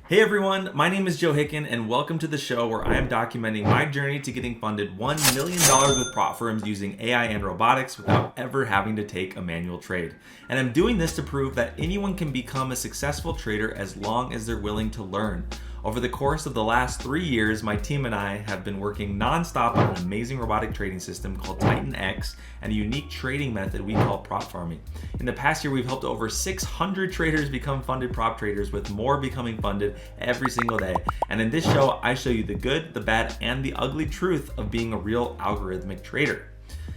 Hey everyone, my name is Joe Hicken and welcome to the show where I am documenting my journey to getting funded $1 million with prop firms using AI and robotics without ever having to take a manual trade. And I'm doing this to prove that anyone can become a successful trader as long as they're willing to learn. Over the course of the last 3 years, my team and I have been working nonstop on an amazing robotic trading system called Titan X and a unique trading method we call prop farming. In the past year, we've helped over 600 traders become funded prop traders, with more becoming funded every single day. And in this show, I show you the good, the bad, and the ugly truth of being a real algorithmic trader.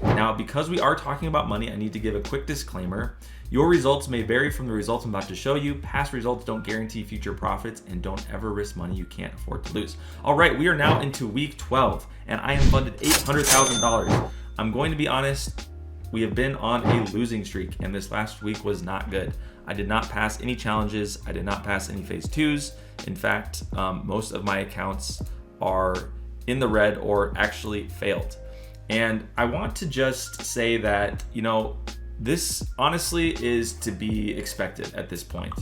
Now, because we are talking about money, I need to give a quick disclaimer. Your results may vary from the results I'm about to show you. Past results don't guarantee future profits, and don't ever risk money you can't afford to lose. All right, we are now into week 12, and I am funded $800,000. I'm going to be honest, we have been on a losing streak, and this last week was not good. I did not pass any challenges. I did not pass any phase 2s. In fact, most of my accounts are in the red or actually failed. And I want to just say that, this honestly is to be expected at this point.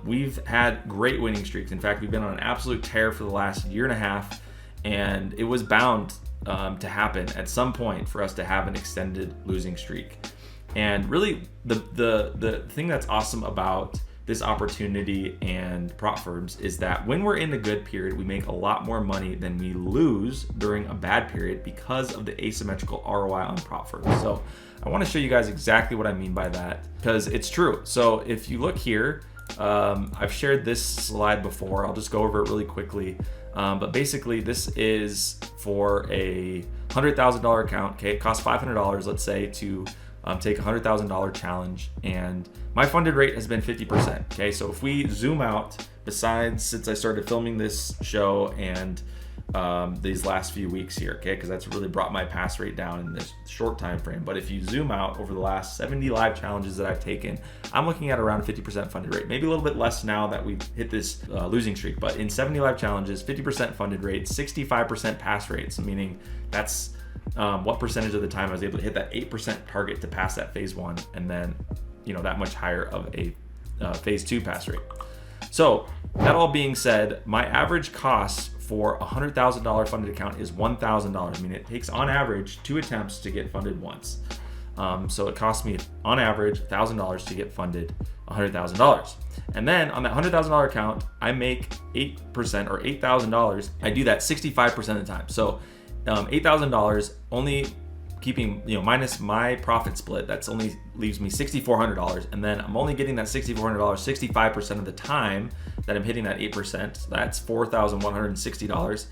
We've had great winning streaks. In fact, we've been on an absolute tear for the last year and a half, and it was bound to happen at some point for us to have an extended losing streak. And really, the thing that's awesome about this opportunity and prop firms is that when we're in a good period, we make a lot more money than we lose during a bad period because of the asymmetrical ROI on prop firms. So I want to show you guys exactly what I mean by that, because it's true. So if you look here, I've shared this slide before. I'll just go over it really quickly. But basically, this is for a $100,000 account. Okay, it costs $500, let's say, to take a $100,000 challenge, and my funded rate has been 50%. Okay, so if we zoom out, besides since I started filming this show and these last few weeks here, okay, because that's really brought my pass rate down in this short time frame. But if you zoom out over the last 70 live challenges that I've taken, I'm looking at around 50% funded rate. Maybe a little bit less now that we've hit this losing streak, but in 70 live challenges, 50% funded rate, 65% pass rates, meaning that's what percentage of the time I was able to hit that 8% target to pass that phase 1, and then that much higher of a phase 2 pass rate. So that all being said, my average cost for a $100,000 funded account is $1,000. I mean, it takes on average 2 attempts to get funded once. So it costs me on average $1,000 to get funded $100,000. And then on that $100,000 account, I make 8% or $8,000. I do that 65% of the time. So $8,000 only keeping, minus my profit split, that's only leaves me $6,400. And then I'm only getting that $6,400 65% of the time that I'm hitting that 8%. So that's $4,160.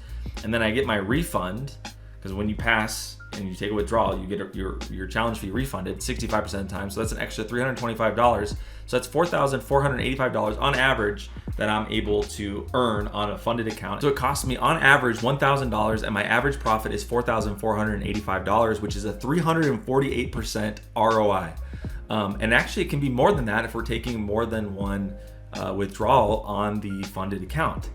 And then I get my refund, because when you pass and you take a withdrawal, you get your challenge fee refunded 65% of the time. So that's an extra $325. So that's $4,485 on average that I'm able to earn on a funded account. So it costs me on average $1,000, and my average profit is $4,485, which is a 348% ROI. And actually, it can be more than that if we're taking more than one withdrawal on the funded account.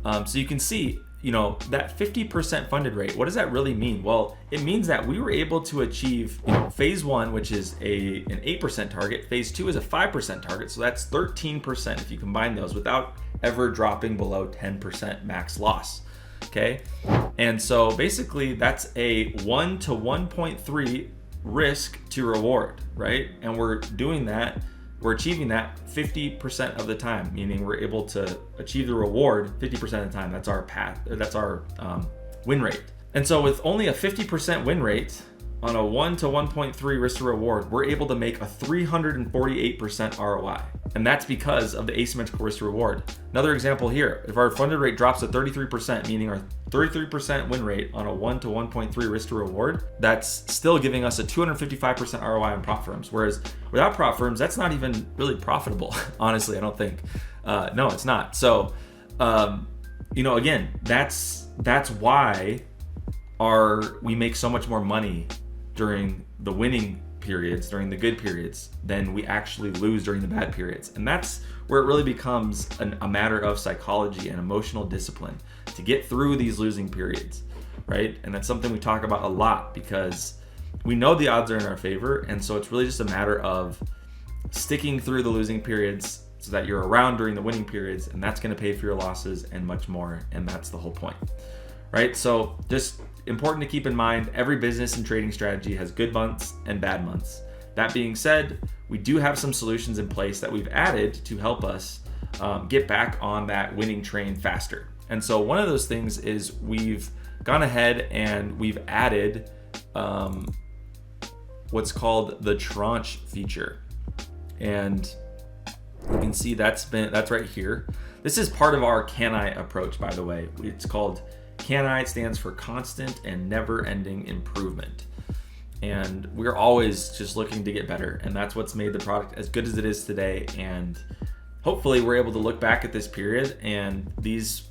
So you can see, that 50% funded rate, what does that really mean? Well, it means that we were able to achieve, phase 1, which is an 8% target. Phase 2 is a 5% target. So that's 13% if you combine those without ever dropping below 10% max loss. Okay. And so basically that's a 1 to 1.3 risk to reward, right? And we're doing that. We're achieving that 50% of the time, meaning we're able to achieve the reward 50% of the time. That's our path. That's our win rate. And so with only a 50% win rate on a 1 to 1.3 risk to reward, we're able to make a 348% ROI. And that's because of the asymmetrical risk to reward. Another example here, if our funded rate drops to 33%, meaning our 33% win rate on a 1 to 1.3 risk to reward, that's still giving us a 255% ROI on prop firms. Whereas without prop firms, that's not even really profitable. Honestly, I don't think. No, it's not. So, again, that's why we make so much more money during the winning periods, during the good periods, than we actually lose during the bad periods. And that's where it really becomes a matter of psychology and emotional discipline to get through these losing periods, right? And that's something we talk about a lot because we know the odds are in our favor. And so it's really just a matter of sticking through the losing periods so that you're around during the winning periods, and that's going to pay for your losses and much more. And that's the whole point, right? So just important to keep in mind, every business and trading strategy has good months and bad months. That being said, we do have some solutions in place that we've added to help us get back on that winning train faster. And so one of those things is we've gone ahead and we've added what's called the tranche feature. And you can see that's right here. This is part of our Can I approach, by the way. It's called Can I. It stands for constant and never-ending improvement. And we're always just looking to get better. And that's what's made the product as good as it is today. And hopefully we're able to look back at this period, and these,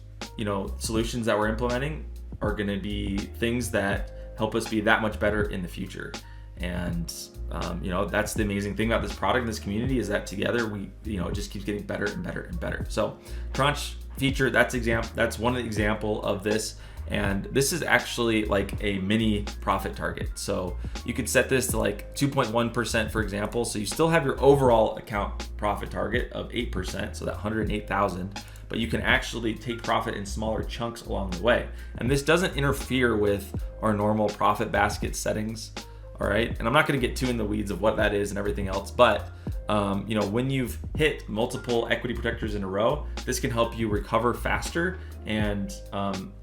solutions that we're implementing are going to be things that help us be that much better in the future. And that's the amazing thing about this product and this community, is that together we, it just keeps getting better and better and better. So tranche feature, that's one example of this. And this is actually like a mini profit target. So you could set this to like 2.1%, for example. So you still have your overall account profit target of 8%, so that 108,000, but you can actually take profit in smaller chunks along the way. And this doesn't interfere with our normal profit basket settings. All right. And I'm not going to get too in the weeds of what that is and everything else, but when you've hit multiple equity protectors in a row, this can help you recover faster and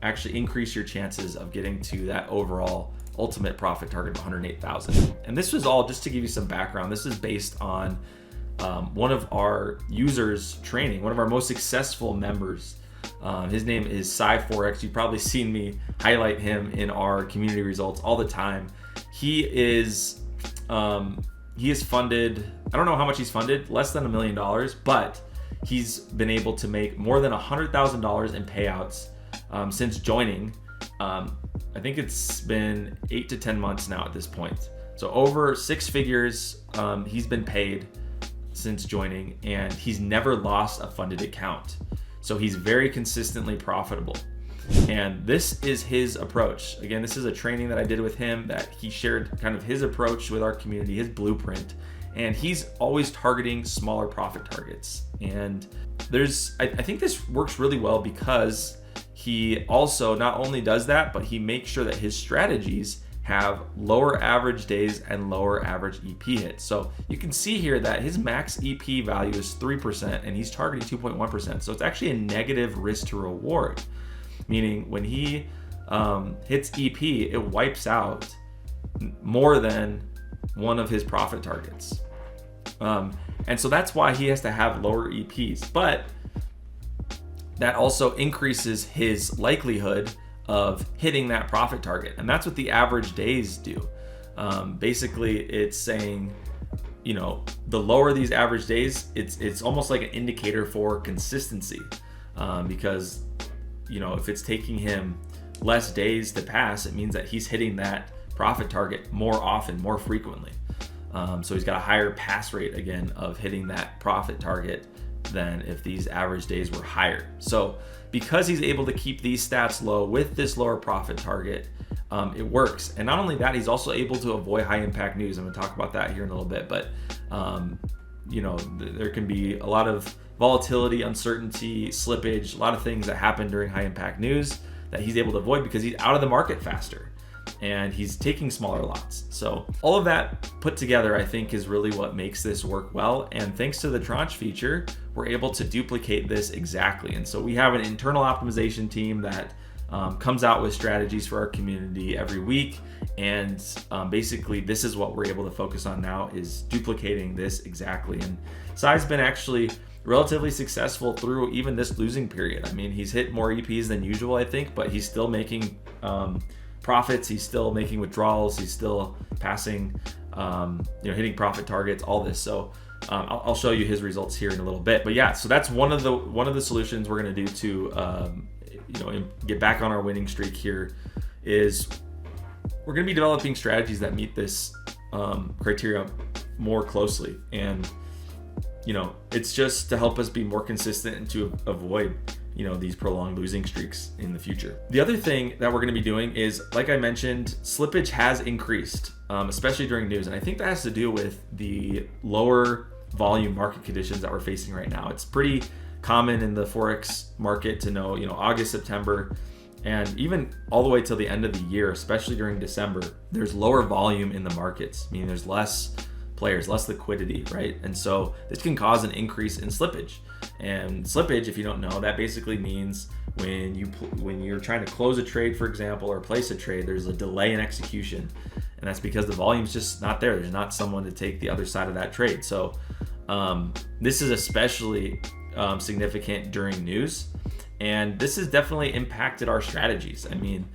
actually increase your chances of getting to that overall ultimate profit target of 108,000. And this was all, just to give you some background, this is based on one of our users training, one of our most successful members. His name is Sci Forex. You've probably seen me highlight him in our community results all the time. He is funded, I don't know how much he's funded, less than $1 million, but he's been able to make more than $100,000 in payouts since joining. I think it's been 8 to 10 months now at this point. So over 6 figures he's been paid since joining, and he's never lost a funded account. So he's very consistently profitable. And this is his approach. Again, this is a training that I did with him, that he shared kind of his approach with our community, his blueprint. And he's always targeting smaller profit targets. And I think this works really well because he also not only does that, but he makes sure that his strategies have lower average days and lower average EP hits. So you can see here that his max EP value is 3% and he's targeting 2.1%. So it's actually a negative risk to reward, meaning when he hits EP, it wipes out more than one of his profit targets. And so that's why he has to have lower EPs, but that also increases his likelihood of hitting that profit target. And that's what the average days do. Basically, it's saying, the lower these average days, it's almost like an indicator for consistency, because if it's taking him less days to pass, it means that he's hitting that profit target more often, more frequently. So he's got a higher pass rate, again, of hitting that profit target than if these average days were higher. So because he's able to keep these stats low with this lower profit target, it works. And not only that, he's also able to avoid high impact news. I'm going to talk about that here in a little bit, but there can be a lot of volatility, uncertainty, slippage, a lot of things that happen during high impact news that he's able to avoid because he's out of the market faster and he's taking smaller lots. So all of that put together, I think, is really what makes this work well. And thanks to the tranche feature, we're able to duplicate this exactly. And so we have an internal optimization team that comes out with strategies for our community every week. And basically, this is what we're able to focus on now, is duplicating this exactly. And Sci's been actually relatively successful through even this losing period. I mean, he's hit more EPs than usual, I think, but he's still making profits. He's still making withdrawals. He's still passing, hitting profit targets, all this. So I'll show you his results here in a little bit. But yeah, so that's one of the solutions we're going to do to get back on our winning streak here. Is we're going to be developing strategies that meet this criteria more closely. And it's just to help us be more consistent and to avoid these prolonged losing streaks in the future. The other thing that we're going to be doing is, like I mentioned, slippage has increased, especially during news. And I think that has to do with the lower volume market conditions that we're facing right now. It's pretty common in the Forex market to know, August, September, and even all the way till the end of the year, especially during December, there's lower volume in the markets, meaning there's less players, less liquidity, right? And so this can cause an increase in slippage. And slippage, if you don't know, that basically means when you're trying to close a trade, for example, or place a trade, there's a delay in execution. And that's because the volume's just not there. There's not someone to take the other side of that trade. So this is especially significant during news. And this has definitely impacted our strategies. I mean,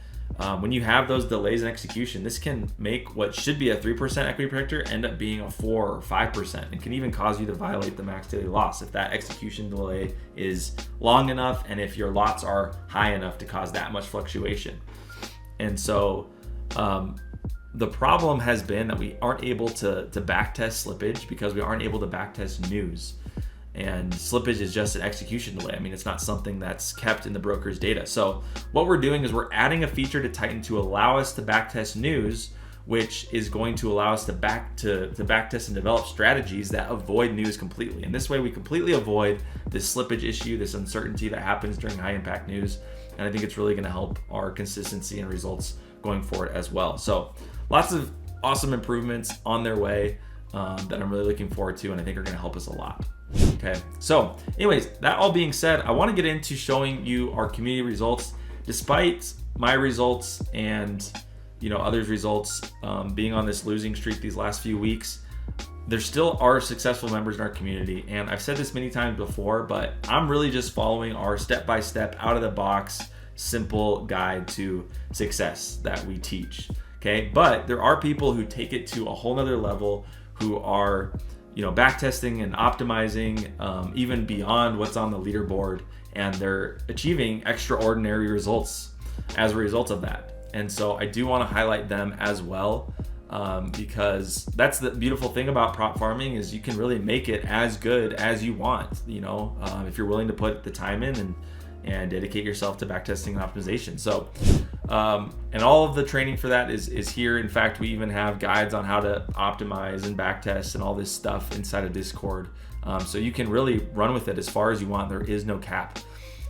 when you have those delays in execution, this can make what should be a 3% equity protector end up being a 4 or 5%. It can even cause you to violate the max daily loss if that execution delay is long enough and if your lots are high enough to cause that much fluctuation. And so the problem has been that we aren't able to backtest slippage because we aren't able to backtest news. And slippage is just an execution delay. I mean, it's not something that's kept in the broker's data. So what we're doing is we're adding a feature to Titan to allow us to backtest news, which is going to allow us to backtest and develop strategies that avoid news completely. And this way we completely avoid this slippage issue, this uncertainty that happens during high impact news. And I think it's really going to help our consistency and results going forward as well. So lots of awesome improvements on their way that I'm really looking forward to, and I think are going to help us a lot. Okay, so anyways, that all being said, I want to get into showing you our community results. Despite my results and others' results being on this losing streak these last few weeks, there still are successful members in our community. And I've said this many times before, but I'm really just following our step-by-step, out-of-the-box, simple guide to success that we teach. Okay, but there are people who take it to a whole nother level, who are backtesting and optimizing even beyond what's on the leaderboard, and they're achieving extraordinary results as a result of that. And so I do want to highlight them as well, because that's the beautiful thing about prop farming is you can really make it as good as you want, if you're willing to put the time in and dedicate yourself to backtesting and optimization. So and all of the training for that is here. In fact, we even have guides on how to optimize and backtest and all this stuff inside of Discord. So you can really run with it as far as you want. There is no cap.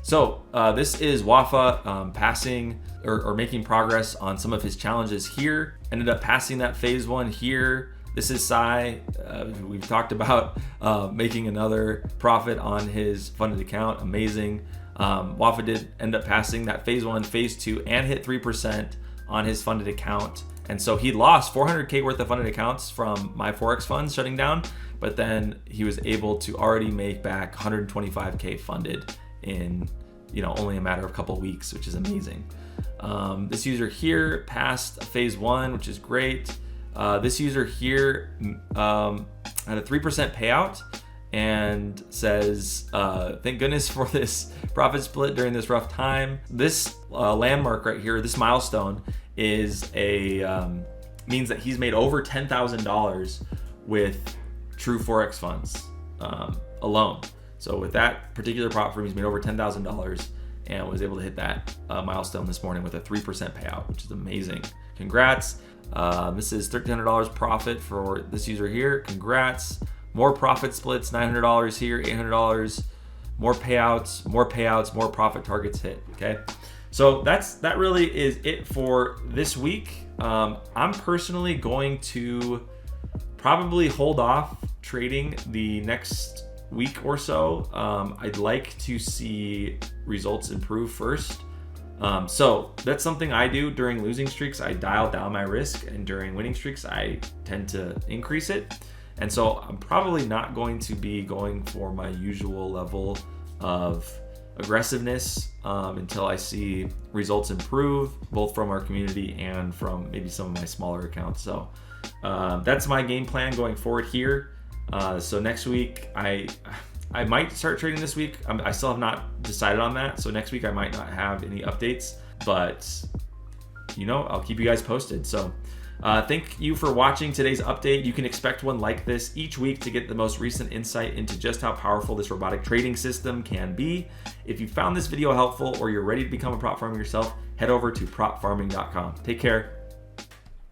So this is Wafa passing or making progress on some of his challenges here. Ended up passing that phase 1 here. This is Sci. We've talked about making another profit on his funded account. Amazing. Wafa did end up passing that phase 1, phase 2, and hit 3% on his funded account. And so he lost 400K worth of funded accounts from my Forex funds shutting down, but then he was able to already make back 125K funded in only a matter of a couple of weeks, which is amazing. This user here passed phase 1, which is great. This user here had a 3% payout and says, thank goodness for this profit split during this rough time. This landmark right here, this milestone, is means that he's made over $10,000 with true Forex funds alone. So with that particular prop firm, he's made over $10,000 and was able to hit that milestone this morning with a 3% payout, which is amazing. Congrats. This is $1,300 profit for this user here. Congrats. More profit splits, $900 here, $800, more payouts, more profit targets hit. Okay, so that really is it for this week. I'm personally going to probably hold off trading the next week or so. I'd like to see results improve first. So that's something I do during losing streaks. I dial down my risk, and during winning streaks, I tend to increase it. And so I'm probably not going to be going for my usual level of aggressiveness until I see results improve, both from our community and from maybe some of my smaller accounts. So that's my game plan going forward here. So next week, I might start trading this week. I still have not decided on that. So next week I might not have any updates, but I'll keep you guys posted. So thank you for watching today's update. You can expect one like this each week to get the most recent insight into just how powerful this robotic trading system can be. If you found this video helpful or you're ready to become a prop farmer yourself, head over to propfarming.com. Take care.